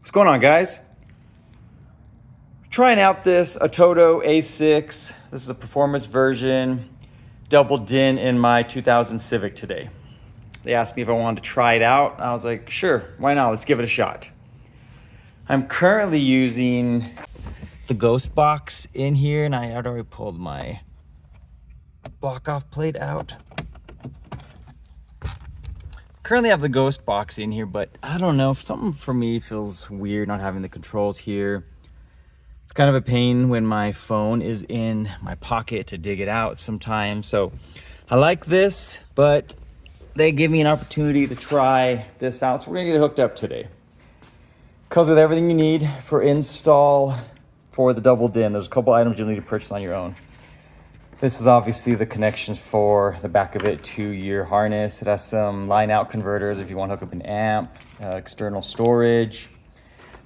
What's going on, guys? Trying out this Atoto A6. This is a performance version, doubled in my 2000 Civic today. They asked me if I wanted to try it out. I was like, sure, why not? Let's give it a shot. I'm currently using the Ghost box in here, and I had already pulled my block off plate out. Currently have the Ghost box in here, but I don't know, something for me feels weird not having the controls here. It's kind of a pain when my phone is in my pocket to dig it out sometimes. So I like this, but they give me an opportunity to try this out. So we're gonna get it hooked up today. Comes with everything you need for install for the double din. There's a couple items you'll need to purchase on your own. This is obviously the connections for the back of it to your harness. It has some line out converters if you want to hook up an amp, external storage.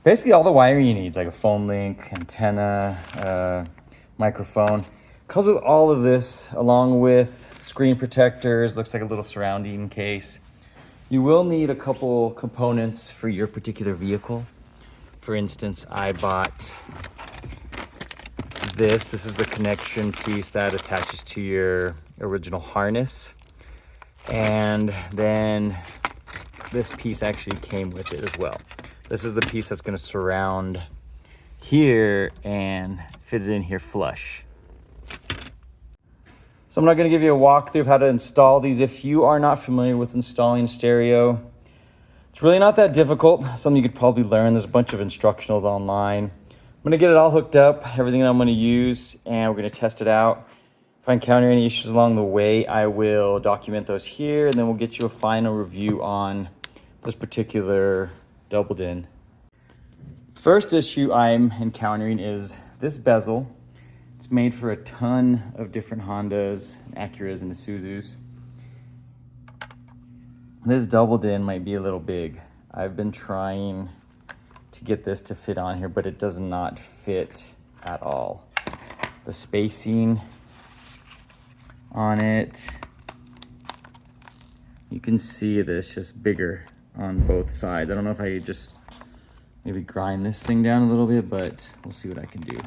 Basically all the wiring you need, is like a phone link, antenna, microphone. Comes with all of this along with screen protectors, looks like a little surrounding case. You will need a couple components for your particular vehicle. For instance, I bought this is the connection piece that attaches to your original harness, and then this piece actually came with it as well. This is the piece that's going to surround here and fit it in here flush. So I'm not going to give you a walkthrough of how to install these. If you are not familiar with installing stereo, it's really not that difficult. Something you could probably learn. There's a bunch of instructionals online. I'm gonna get it all hooked up, everything that I'm gonna use, and we're gonna test it out. If I encounter any issues along the way, I will document those here, and then we'll get you a final review on this particular doubled in. First issue I'm encountering is this bezel. It's made for a ton of different Hondas, Acuras, and Isuzus. This doubled in might be a little big. I've been trying to get this to fit on here, but it does not fit at all. The spacing on it, you can see that it's just bigger on both sides. I don't know if I could just maybe grind this thing down a little bit, but we'll see what I can do.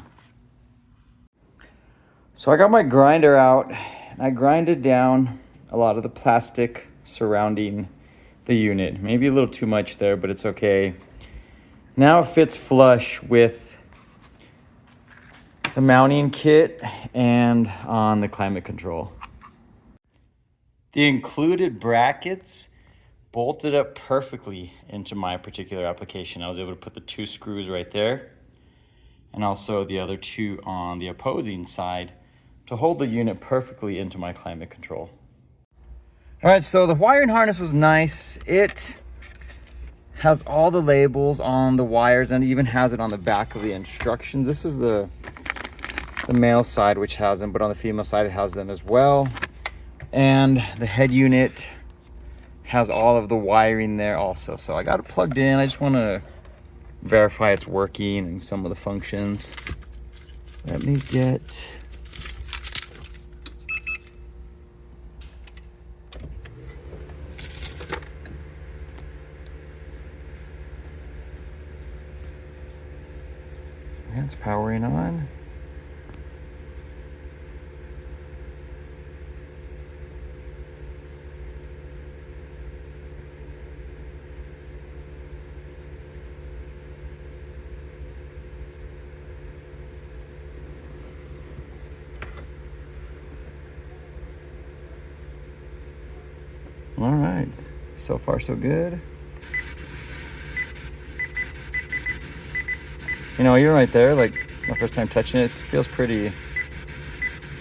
So I got my grinder out and I grinded down a lot of the plastic surrounding the unit. Maybe a little too much there, but it's okay. Now it fits flush with the mounting kit and on the climate control. The included brackets bolted up perfectly into my particular application. I was able to put the 2 screws right there and also the other 2 on the opposing side to hold the unit perfectly into my climate control. All right, so the wiring harness was nice. It has all the labels on the wires and even has it on the back of the instructions. This is the male side which has them, but on the female side it has them as well. And the head unit has all of the wiring there also. So I got it plugged in. I just want to verify it's working and some of the functions. Let me get it's powering on. All right, so far so good. You know, you're right there, like my first time touching it, it feels pretty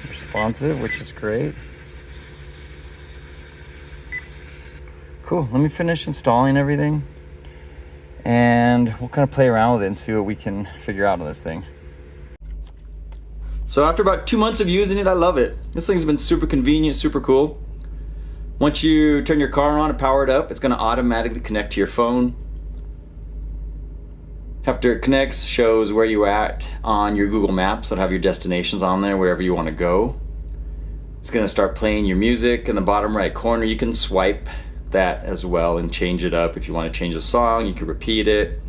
responsive, which is great. Cool, let me finish installing everything and we'll kind of play around with it and see what we can figure out on this thing. So after about 2 months of using it, I love it. This thing's been super convenient, super cool. Once you turn your car on and power it up, it's gonna automatically connect to your phone. After it connects, shows where you're at on your Google Maps. It'll have your destinations on there, wherever you want to go. It's going to start playing your music in the bottom right corner. You can swipe that as well and change it up. If you want to change a song, you can repeat it.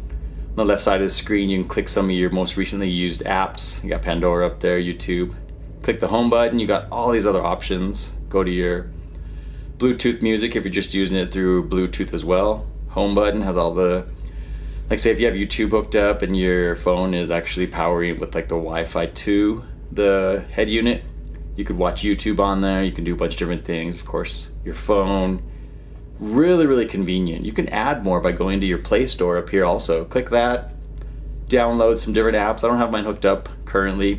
On the left side of the screen, you can click some of your most recently used apps. You got Pandora up there, YouTube. Click the home button, you got all these other options. Go to your Bluetooth music if you're just using it through Bluetooth as well. Home button has all the, like say if you have YouTube hooked up and your phone is actually powering with like the Wi-Fi to the head unit, you could watch YouTube on there. You can do a bunch of different things. Of course, your phone, really convenient. You can add more by going to your Play Store up here also. Click that, download some different apps. I don't have mine hooked up currently.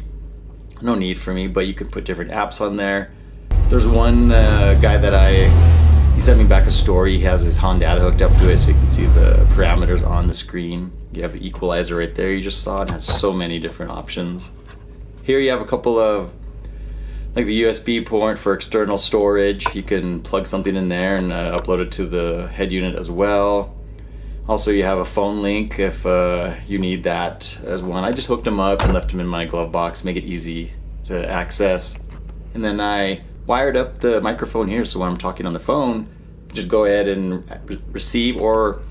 No need for me, but you can put different apps on there. There's one guy that he sent me back a story. He has his Honda hooked up to it so you can see the parameters on the screen. You have the equalizer right there. You just saw it. It has so many different options. Here you have a couple of like the USB port for external storage. You can plug something in there and upload it to the head unit as well. Also, you have a phone link if you need that as one. I just hooked them up and left them in my glove box, make it easy to access. And then I wired up the microphone here, so when I'm talking on the phone, just go ahead and receive or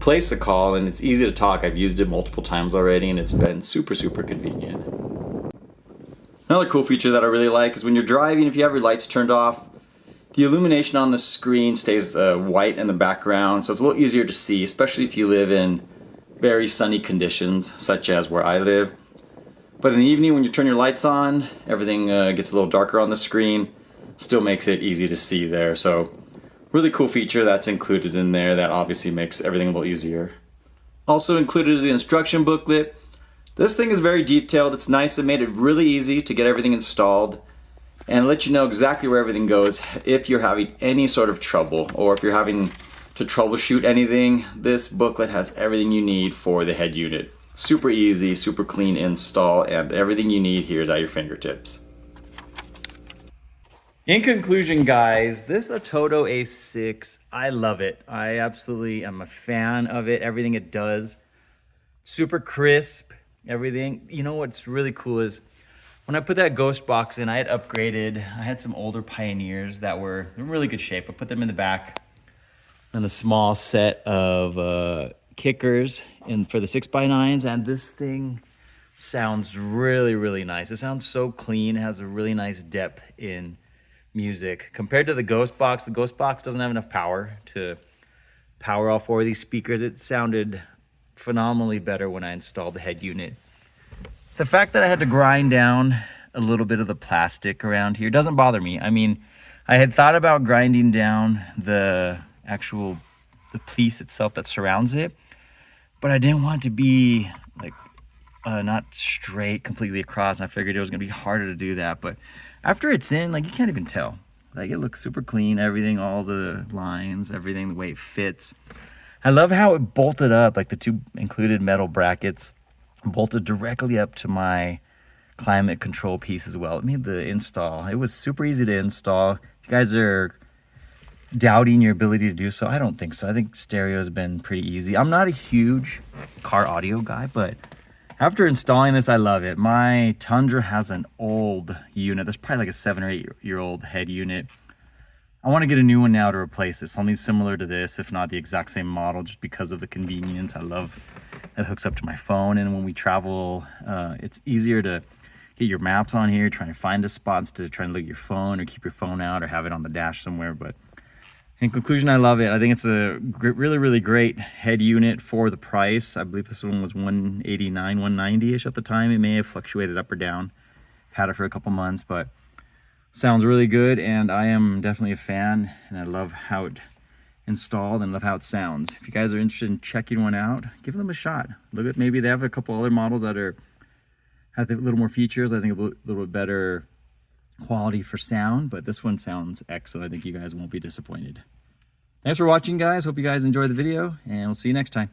place a call, and it's easy to talk. I've used it multiple times already, and it's been super convenient. Another cool feature that I really like is when you're driving, if you have your lights turned off, the illumination on the screen stays white in the background, so it's a little easier to see, especially if you live in very sunny conditions, such as where I live. But in the evening, when you turn your lights on, everything gets a little darker on the screen. Still makes it easy to see there. So, really cool feature that's included in there that obviously makes everything a little easier. Also included is the instruction booklet. This thing is very detailed. It's nice. It made it really easy to get everything installed and let you know exactly where everything goes if you're having any sort of trouble or if you're having to troubleshoot anything. This booklet has everything you need for the head unit. Super easy, super clean install, and everything you need here is at your fingertips. In conclusion, guys, this Atoto A6, I love it. I absolutely am a fan of it. Everything it does, super crisp, everything. You know what's really cool is when I put that ghost box in, I had upgraded. I had some older Pioneers that were in really good shape. I put them in the back and a small set of kickers for the 6x9s, and this thing sounds really nice. It sounds so clean. It has a really nice depth in music compared to the ghost box. The ghost box doesn't have enough power to power all four of these speakers. It sounded phenomenally better when I installed the head unit. The fact that I had to grind down a little bit of the plastic around here doesn't bother me. I mean, I had thought about grinding down the piece itself that surrounds it, but I didn't want it to be like not straight completely across, and I figured it was gonna be harder to do that. But after it's in, like, you can't even tell. Like, it looks super clean, everything, all the lines, everything, the way it fits. I love how it bolted up, like the two included metal brackets bolted directly up to my climate control piece as well. It made the install, it was super easy to install. If you guys are doubting your ability to do so, I don't think so. I think stereo has been pretty easy. I'm not a huge car audio guy, but after installing this, I love it. My Tundra has an old unit. That's probably like a 7 or 8 year old head unit. I want to get a new one now to replace it. Something similar to this, if not the exact same model, just because of the convenience. I love that it hooks up to my phone. And when we travel, it's easier to get your maps on here, trying to find a spot instead of trying to look at your phone or keep your phone out or have it on the dash somewhere. But in conclusion, I love it. I think it's a really great head unit for the price. I believe this one was $189, $190-ish at the time. It may have fluctuated up or down. I've had it for a couple months, but sounds really good, and I am definitely a fan, and I love how it installed and love how it sounds. If you guys are interested in checking one out, give them a shot. Look at, maybe they have a couple other models that have a little more features. I think a little bit better quality for sound, but this one sounds excellent. I think you guys won't be disappointed. Thanks for watching, guys. Hope you guys enjoyed the video, and we'll see you next time.